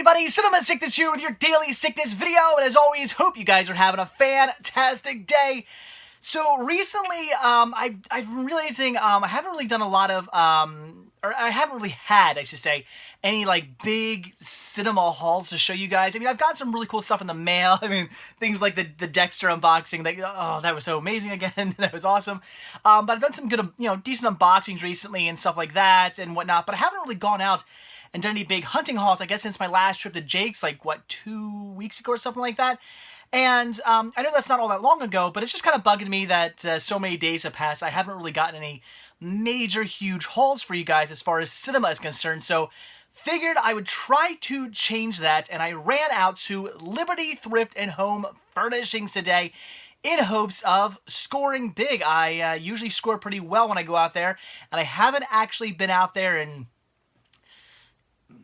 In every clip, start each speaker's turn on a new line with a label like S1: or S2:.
S1: everybody, Cinema Sickness here with your daily sickness video, and as always, hope you guys are having a fantastic day. So recently, I'm realizing I haven't really done a lot of, or I haven't really had, I should say, any like big cinema hauls to show you guys. I mean, I've got some really cool stuff in the mail. I mean, things like the Dexter unboxing. That was so amazing again. That was awesome. But I've done some good, decent unboxings recently and stuff like that and whatnot. But I haven't really gone out and done any big hunting hauls, I guess, since my last trip to Jake's, like, 2 weeks ago or something like that. And I know that's not all that long ago, but it's just kind of bugging me that so many days have passed. I haven't really gotten any major, huge hauls for you guys as far as cinema is concerned. So figured I would try to change that, and I ran out to Liberty Thrift and Home Furnishings today in hopes of scoring big. I usually score pretty well when I go out there, and I haven't actually been out there in...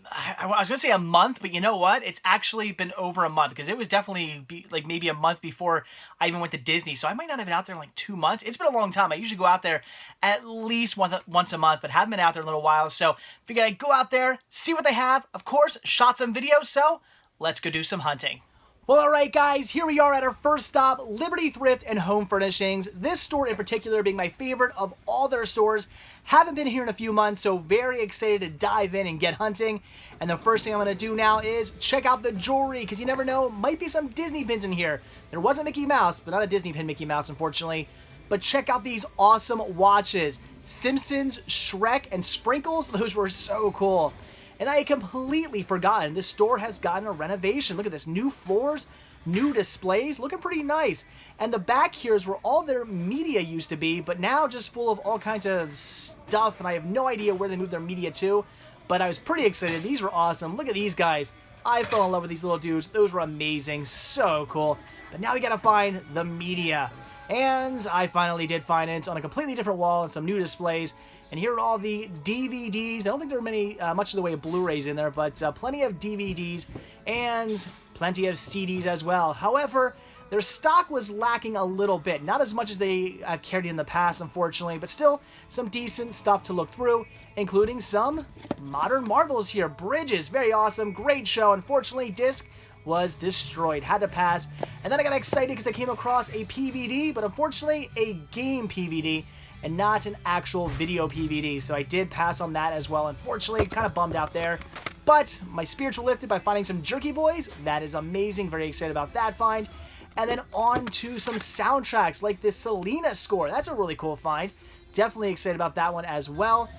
S1: I was going to say a month, but you know what? It's actually been over a month, because it was definitely maybe a month before I even went to Disney. So I might not have been out there in like 2 months. It's been a long time. I usually go out there at least once a month, but haven't been out there in a little while. So figured I'd go out there, see what they have. Of course, shot some videos, so let's go do some hunting. Well, alright guys, here we are at our first stop, Liberty Thrift and Home Furnishings. This store in particular being my favorite of all their stores. Haven't been here in a few months, so very excited to dive in and get hunting. And the first thing I'm going to do now is check out the jewelry, because you never know, might be some Disney pins in here. There was a Mickey Mouse, but not a Disney pin Mickey Mouse, unfortunately. But check out these awesome watches. Simpsons, Shrek, and Sprinkles, those were so cool. And I had completely forgotten this store has gotten a renovation. Look at this, new floors, new displays, looking pretty nice. And the back here is where all their media used to be, but now just full of all kinds of stuff, and I have no idea where they moved their media to. But I was pretty excited. These were awesome. Look at these guys. I fell in love with these little dudes. Those were amazing. So cool. But now we gotta find the media. And I finally did find it on a completely different wall and some new displays. And here are all the DVDs. I don't think there are much of the way of Blu-rays in there, but plenty of DVDs and plenty of CDs as well. However, their stock was lacking a little bit. Not as much as I've carried in the past, unfortunately, but still some decent stuff to look through, including some modern marvels here. Bridges, very awesome, great show. Unfortunately, disc was destroyed, had to pass. And then I got excited because I came across a PVD, but unfortunately a game PVD and not an actual video PVD. So I did pass on that as well. Unfortunately, kind of bummed out there. But my spirits were lifted by finding some Jerky Boys. That is amazing. Very excited about that find. And then on to some soundtracks like this Selena score. That's a really cool find. Definitely excited about that one as well.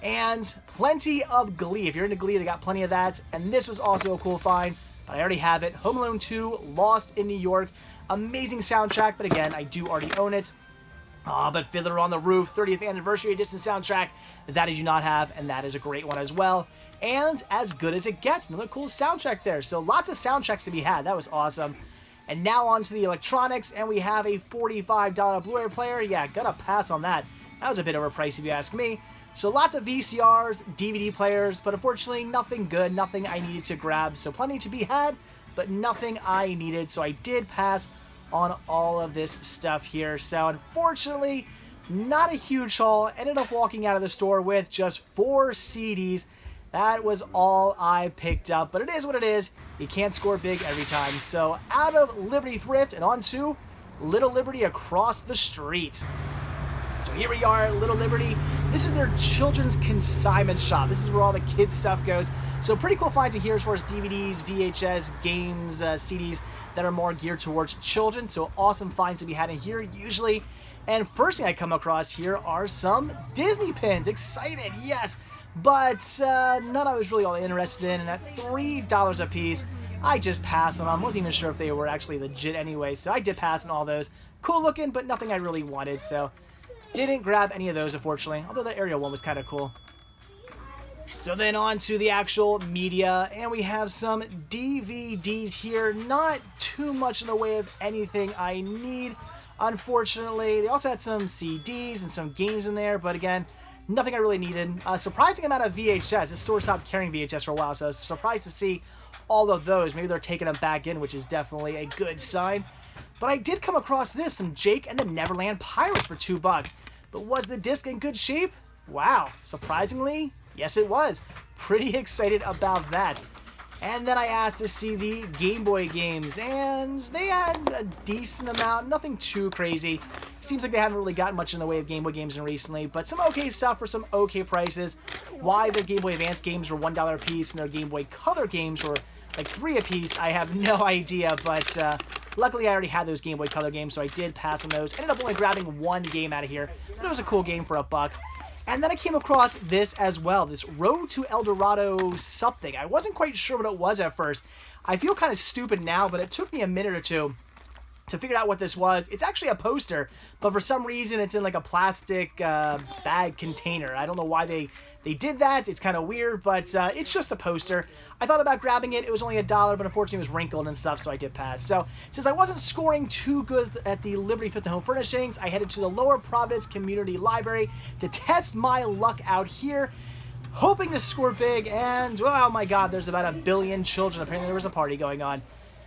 S1: And plenty of Glee. If you're into Glee, they got plenty of that. And this was also a cool find, but I already have it. Home Alone 2, Lost in New York. Amazing soundtrack, but again, I do already own it. But Fiddler on the Roof, 30th Anniversary Edition soundtrack, that I do not have, and that is a great one as well. And As Good as It Gets, another cool soundtrack there. So lots of soundtracks to be had. That was awesome. And now on to the electronics, and we have a $45 Blu-ray player. Yeah, gotta pass on that. That was a bit overpriced if you ask me. So lots of VCRs, DVD players, but unfortunately nothing good, nothing I needed to grab. So plenty to be had, but nothing I needed. So I did pass on all of this stuff here. So unfortunately, not a huge haul. Ended up walking out of the store with just 4 CDs. That was all I picked up, but it is what it is. You can't score big every time. So out of Liberty Thrift and on to Little Liberty across the street. So here we are at Little Liberty. This is their children's consignment shop. This is where all the kids stuff goes. So pretty cool finds in here as far as DVDs, VHS, games, CDs that are more geared towards children. So awesome finds to be had in here usually. And first thing I come across here are some Disney pins. Excited, yes. But none I was really all interested in. And at $3 a piece, I just passed on them. Wasn't even sure if they were actually legit anyway. So I did pass on all those. Cool looking, but nothing I really wanted. So didn't grab any of those, unfortunately. Although the Ariel one was kind of cool. So then on to the actual media, and we have some DVDs here. Not too much in the way of anything I need, unfortunately. They also had some CDs and some games in there, but again, nothing I really needed. Surprising amount of VHS. This store stopped carrying VHS for a while, so I was surprised to see all of those. Maybe they're taking them back in, which is definitely a good sign. But I did come across this, some Jake and the Neverland Pirates for $2. But was the disc in good shape? Wow, surprisingly, yes it was. Pretty excited about that. And then I asked to see the Game Boy games, and they had a decent amount, nothing too crazy. Seems like they haven't really gotten much in the way of Game Boy games in recently, but some okay stuff for some okay prices. Why their Game Boy Advance games were $1 a piece and their Game Boy Color games were like $3 a piece, I have no idea, but luckily I already had those Game Boy Color games, so I did pass on those. Ended up only grabbing one game out of here, but it was a cool game for $1. And then I came across this as well, this Road to El Dorado something. I wasn't quite sure what it was at first. I feel kind of stupid now, but it took me a minute or two to figure out what this was. It's actually a poster, but for some reason it's in like a plastic bag container. I don't know why they did that. It's kind of weird, but it's just a poster. I thought about grabbing it. It was only $1, but unfortunately it was wrinkled and stuff, so I did pass. So since I wasn't scoring too good at the Liberty Thrift and Home Furnishings, I headed to the Lower Providence Community Library to test my luck out here, hoping to score big. And oh my God, there's about 1 billion children. Apparently there was a party going on.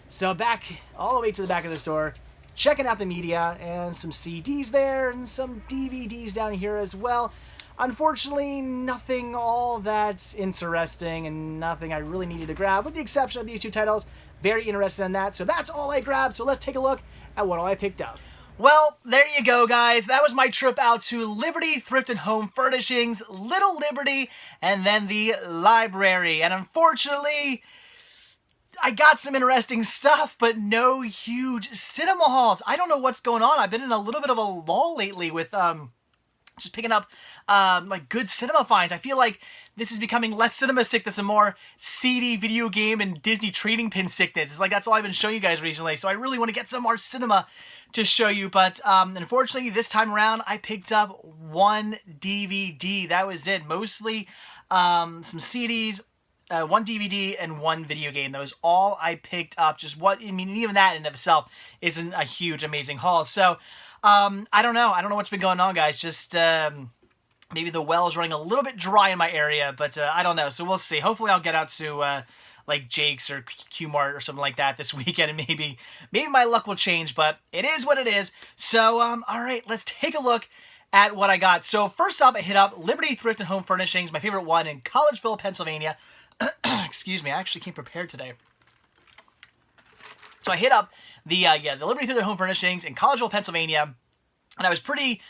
S1: So back all the way to the back of the store, checking out the media, and some CDs there and some DVDs down here as well. Unfortunately, nothing all that interesting and nothing I really needed to grab, with the exception of these two titles. Very interested in that, so that's all I grabbed. So let's take a look at what all I picked up. Well, there you go, guys. That was my trip out to Liberty Thrift and Home Furnishings, Little Liberty, and then the library. And unfortunately, I got some interesting stuff, but no huge cinema hauls. I don't know what's going on. I've been in a little bit of a lull lately with just picking up like good cinema finds. I feel like this is becoming less cinema sickness and more CD, video game, and Disney trading pin sickness. It's like that's all I've been showing you guys recently. So I really want to get some more cinema to show you. But unfortunately, this time around, I picked up one DVD. That was it. Mostly some CDs, one DVD, and one video game. That was all I picked up. Just what, I mean, even that in of itself isn't a huge, amazing haul. So I don't know. I don't know what's been going on, guys. Just maybe the well is running a little bit dry in my area, but I don't know. So we'll see. Hopefully I'll get out to like Jake's or Q-Mart or something like that this weekend, and maybe my luck will change, but it is what it is. So, all right, let's take a look at what I got. So first up, I hit up Liberty Thrift and Home Furnishings, my favorite one in Collegeville, Pennsylvania. Excuse me, I actually came prepared today. So I hit up the Liberty Thrift and Home Furnishings in Collegeville, Pennsylvania, and I was pretty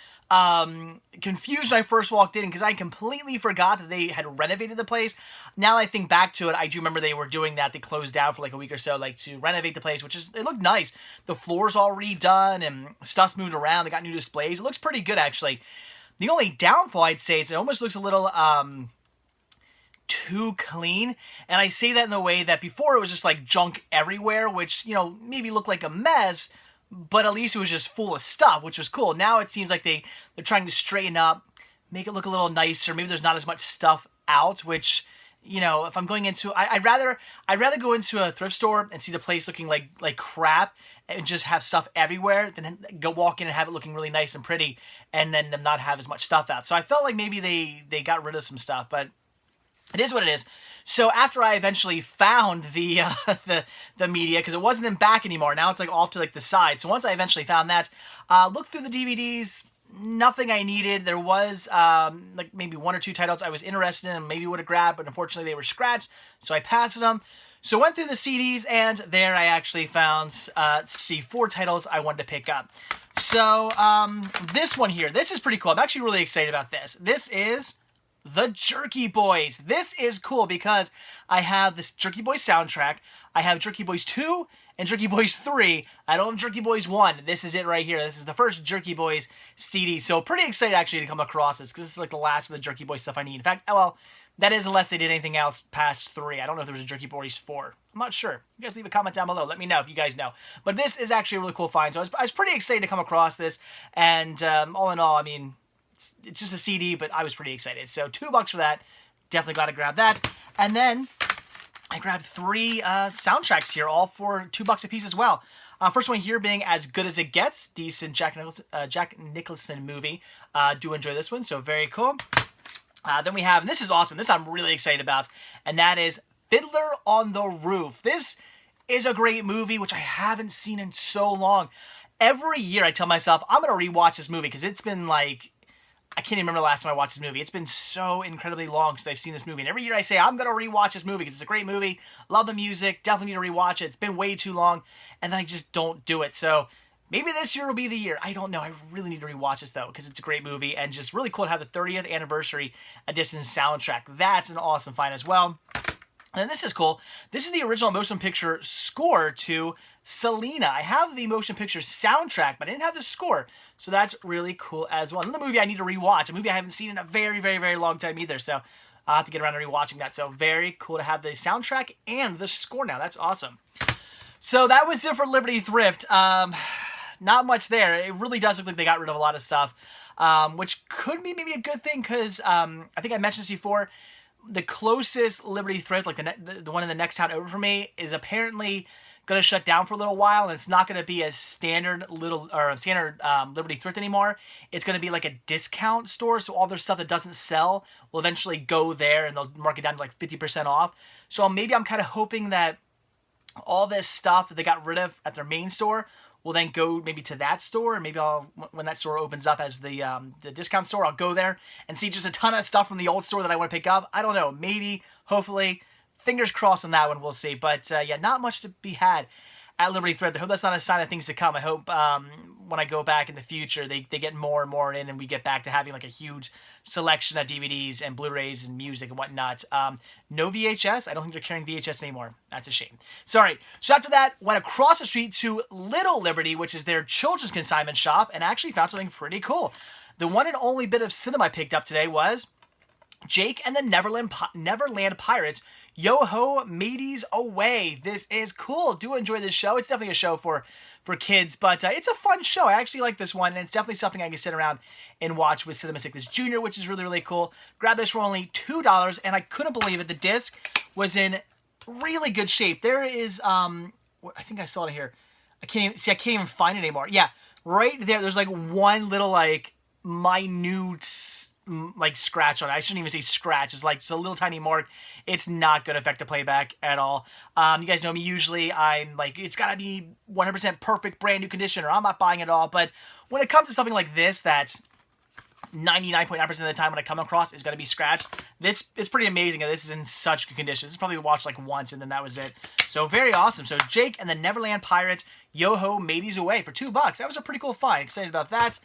S1: confused when I first walked in because I completely forgot that they had renovated the place. Now I think back to it, I do remember they were doing that. They closed down for like a week or so, like to renovate the place, it looked nice. The floor's all redone and stuff's moved around. They got new displays. It looks pretty good, actually. The only downfall, I'd say, is it almost looks a little too clean. And I say that in the way that before it was just like junk everywhere, which, you know, maybe looked like a mess, but at least it was just full of stuff, which was cool. Now it seems like they're trying to straighten up, make it look a little nicer. Maybe there's not as much stuff out, which, you know, if I'm going into, I'd rather go into a thrift store and see the place looking like crap and just have stuff everywhere than go walk in and have it looking really nice and pretty and then them not have as much stuff out. So I felt like maybe they got rid of some stuff, but it is what it is. So after I eventually found the media, because it wasn't in back anymore, now it's like off to like the side. So once I eventually found that, looked through the DVDs, nothing I needed. There was like maybe one or two titles I was interested in and maybe would have grabbed, but unfortunately they were scratched, so I passed them. So I went through the CDs, and there I actually found, see, 4 titles I wanted to pick up. So this one here, this is pretty cool. I'm actually really excited about this. This is The Jerky Boys. This is cool because I have this Jerky Boys soundtrack. I have Jerky Boys 2 and Jerky Boys 3. I don't have Jerky Boys 1. This is it right here. This is the first Jerky Boys CD. So pretty excited actually to come across this because this is like the last of the Jerky Boys stuff I need. In fact, well, that is unless they did anything else past 3. I don't know if there was a Jerky Boys 4. I'm not sure. You guys leave a comment down below. Let me know if you guys know. But this is actually a really cool find. So I was pretty excited to come across this. And all in all, I mean, it's just a CD, but I was pretty excited. So $2 for that. Definitely glad to grab that. And then I grabbed 3 soundtracks here, all for $2 a piece as well. First one here being As Good As It Gets, decent Jack Nicholson movie. Do enjoy this one, so very cool. Then we have, and this is awesome, this I'm really excited about, and that is Fiddler on the Roof. This is a great movie, which I haven't seen in so long. Every year I tell myself, I'm going to rewatch this movie, because it's been like I can't even remember the last time I watched this movie. It's been so incredibly long since I've seen this movie. And every year I say, I'm going to rewatch this movie because it's a great movie. Love the music. Definitely need to rewatch it. It's been way too long. And then I just don't do it. So maybe this year will be the year. I don't know. I really need to rewatch this, though, because it's a great movie. And just really cool to have the 30th anniversary edition soundtrack. That's an awesome find as well. And then this is cool. This is the original motion picture score to Selena. I have the motion picture soundtrack, but I didn't have the score. So that's really cool as well. Another movie I need to rewatch. A movie I haven't seen in a very, very, very long time either. So I'll have to get around to rewatching that. So very cool to have the soundtrack and the score now. That's awesome. So that was it for Liberty Thrift. Not much there. It really does look like they got rid of a lot of stuff, which could be maybe a good thing because I think I mentioned this before. The closest Liberty Thrift, like the one in the next town over from me, is apparently going to shut down for a little while, and it's not going to be a standard Liberty Thrift anymore. It's going to be like a discount store, so all their stuff that doesn't sell will eventually go there, and they'll mark it down to like 50% off. So maybe I'm kind of hoping that all this stuff that they got rid of at their main store will then go maybe to that store, and maybe when that store opens up as the discount store, I'll go there and see just a ton of stuff from the old store that I want to pick up. I don't know, maybe, hopefully, fingers crossed on that one, we'll see. But yeah, not much to be had at Liberty Thread. I hope that's not a sign of things to come. I hope when I go back in the future, they get more and more in, and we get back to having like a huge selection of DVDs and Blu-rays and music and whatnot. No VHS. I don't think they're carrying VHS anymore. That's a shame. Sorry. So after that, went across the street to Little Liberty, which is their children's consignment shop, and actually found something pretty cool. The one and only bit of cinema I picked up today was Jake and the Neverland Pirates, Yo-Ho, Mateys Away. This is cool. Do enjoy this show. It's definitely a show for kids, but it's a fun show. I actually like this one, and it's definitely something I can sit around and watch with Cinema Sickness Jr., which is really, really cool. Grab this for only $2, and I couldn't believe it. The disc was in really good shape. There is, I think I saw it here. I can't even find it anymore. Yeah, right there. There's like one little like minute like scratch on it. I shouldn't even say scratch. It's like it's a little tiny mark. It's not going to affect the playback at all. You guys know me. Usually I'm like, it's got to be 100% perfect brand new condition or I'm not buying it all. But when it comes to something like this, that's 99.9% of the time when I come across is going to be scratched. This is pretty amazing. This is in such good condition. This is probably watched like once and then that was it. So very awesome. So Jake and the Neverland Pirates, Yo-Ho, Mateys Away for $2. That was a pretty cool find. Excited about that.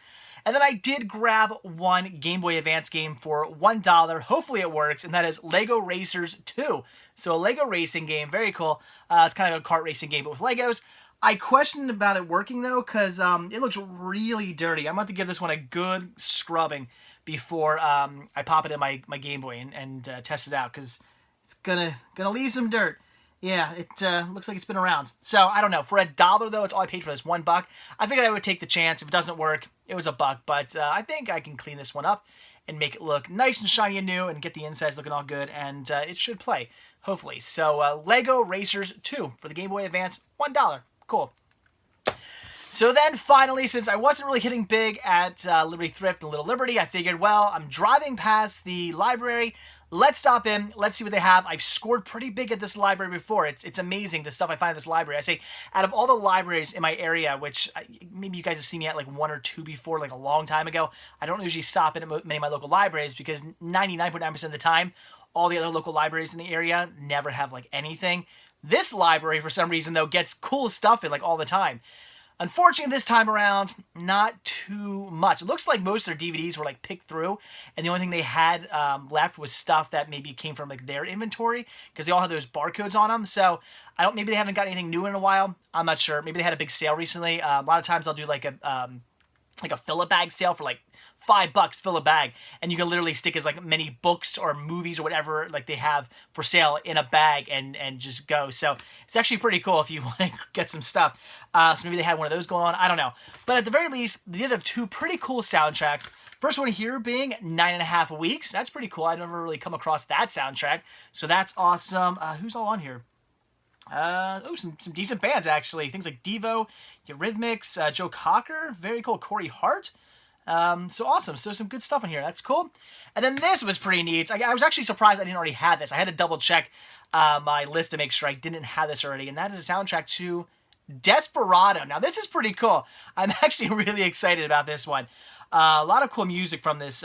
S1: And then I did grab one Game Boy Advance game for $1. Hopefully it works, and that is Lego Racers 2. So a Lego racing game, very cool. It's kind of a kart racing game, but with Legos. I questioned about it working, though, because it looks really dirty. I'm about to give this one a good scrubbing before I pop it in my Game Boy and test it out, because it's gonna leave some dirt. Yeah, it looks like it's been around. So, I don't know. For $1, though, it's all I paid for this, $1. I figured I would take the chance. If it doesn't work, it was $1. But I think I can clean this one up and make it look nice and shiny and new and get the insides looking all good. And it should play, hopefully. So, Lego Racers 2 for the Game Boy Advance, $1. Cool. So then, finally, since I wasn't really hitting big at Liberty Thrift and Little Liberty, I figured, well, I'm driving past the library. Let's stop in. Let's see what they have. I've scored pretty big at this library before. It's amazing, the stuff I find at this library. I say, out of all the libraries in my area, which maybe you guys have seen me at like one or two before, like a long time ago, I don't usually stop in at many of my local libraries because 99.9% of the time, all the other local libraries in the area never have like anything. This library, for some reason, though, gets cool stuff in like all the time. Unfortunately, this time around, not too much. It looks like most of their DVDs were like picked through, and the only thing they had left was stuff that maybe came from like their inventory because they all had those barcodes on them. So maybe they haven't got anything new in a while. I'm not sure. Maybe they had a big sale recently. A lot of times I'll do like a fill-a-bag sale for like $5, fill a bag, and you can literally stick as like many books or movies or whatever like they have for sale in a bag and just go. So it's actually pretty cool if you want to get some stuff. So maybe they had one of those going on. I don't know. But at the very least, they did have two pretty cool soundtracks. First one here being 9.5 Weeks. That's pretty cool. I've never really come across that soundtrack. So that's awesome. Who's all on here? Some decent bands, actually. Things like Devo, Eurythmics, Joe Cocker. Very cool. Corey Hart. So awesome. So some good stuff in here. That's cool. And then this was pretty neat. I was actually surprised I didn't already have this. I had to double check my list to make sure I didn't have this already. And that is a soundtrack to Desperado. Now, this is pretty cool. I'm actually really excited about this one. A lot of cool music from this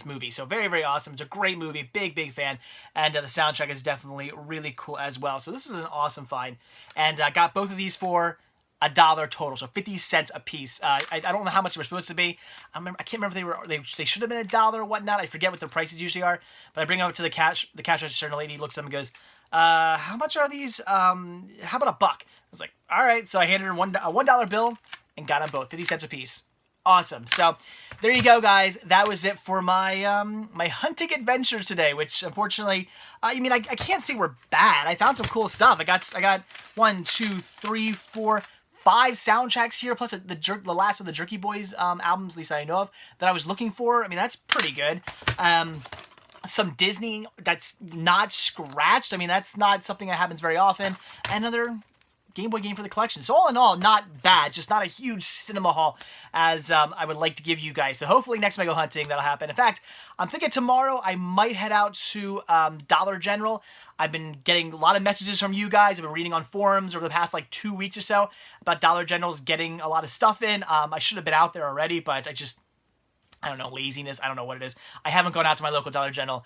S1: movie. So very, very awesome. It's a great movie. Big, big fan. And the soundtrack is definitely really cool as well. So this was an awesome find. And I got both of these for $1 total, so 50 cents a piece. I don't know how much they were supposed to be. I can't remember if they should have been $1 or whatnot. I forget what the prices usually are. But I bring them up to the cash register, and the lady looks at them and goes, how much are these? How about $1? I was like, all right. So I handed her a $1 bill and got them both, 50 cents a piece. Awesome. So there you go, guys. That was it for my my hunting adventures today, which unfortunately, I can't say we're bad. I found some cool stuff. I got 1, 2, 3, 4, 5 soundtracks here, plus the last of the Jerky Boys albums, at least that I know of, that I was looking for. I mean, that's pretty good. Some Disney that's not scratched. I mean, that's not something that happens very often. Another Game Boy game for the collection. So all in all, not bad. Just not a huge cinema haul as I would like to give you guys. So hopefully next time I go hunting, that'll happen. In fact, I'm thinking tomorrow I might head out to Dollar General. I've been getting a lot of messages from you guys. I've been reading on forums over the past like 2 weeks or so about Dollar General's getting a lot of stuff in. I should have been out there already, but I don't know, laziness. I don't know what it is. I haven't gone out to my local Dollar General,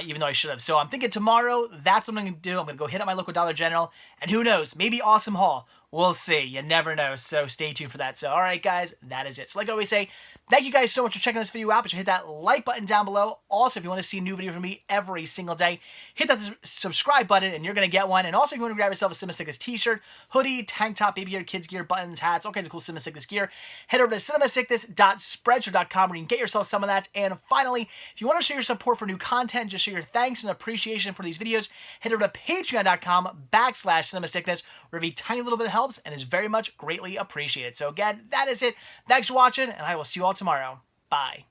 S1: even though I should have. So I'm thinking tomorrow, that's what I'm going to do. I'm going to go hit up my local Dollar General, and who knows, maybe awesome haul. We'll see. You never know. So stay tuned for that. So, all right, guys, that is it. So like I always say, thank you guys so much for checking this video out. But you hit that like button down below. Also, if you want to see a new video from me every single day, hit that subscribe button, and you're going to get one. And also, if you want to grab yourself a Cinema Sickness t-shirt, hoodie, tank top, baby gear, kids gear, buttons, hats, all kinds of cool Cinema Sickness gear, head over to cinemasickness.spreadshirt.com where you can get yourself some of that. And finally, if you want to show your support for new content, just show your thanks and appreciation for these videos, head over to patreon.com/cinemasickness, where every tiny little bit helps and is very much greatly appreciated. So again, that is it. Thanks for watching, and I will see you all tomorrow. Bye.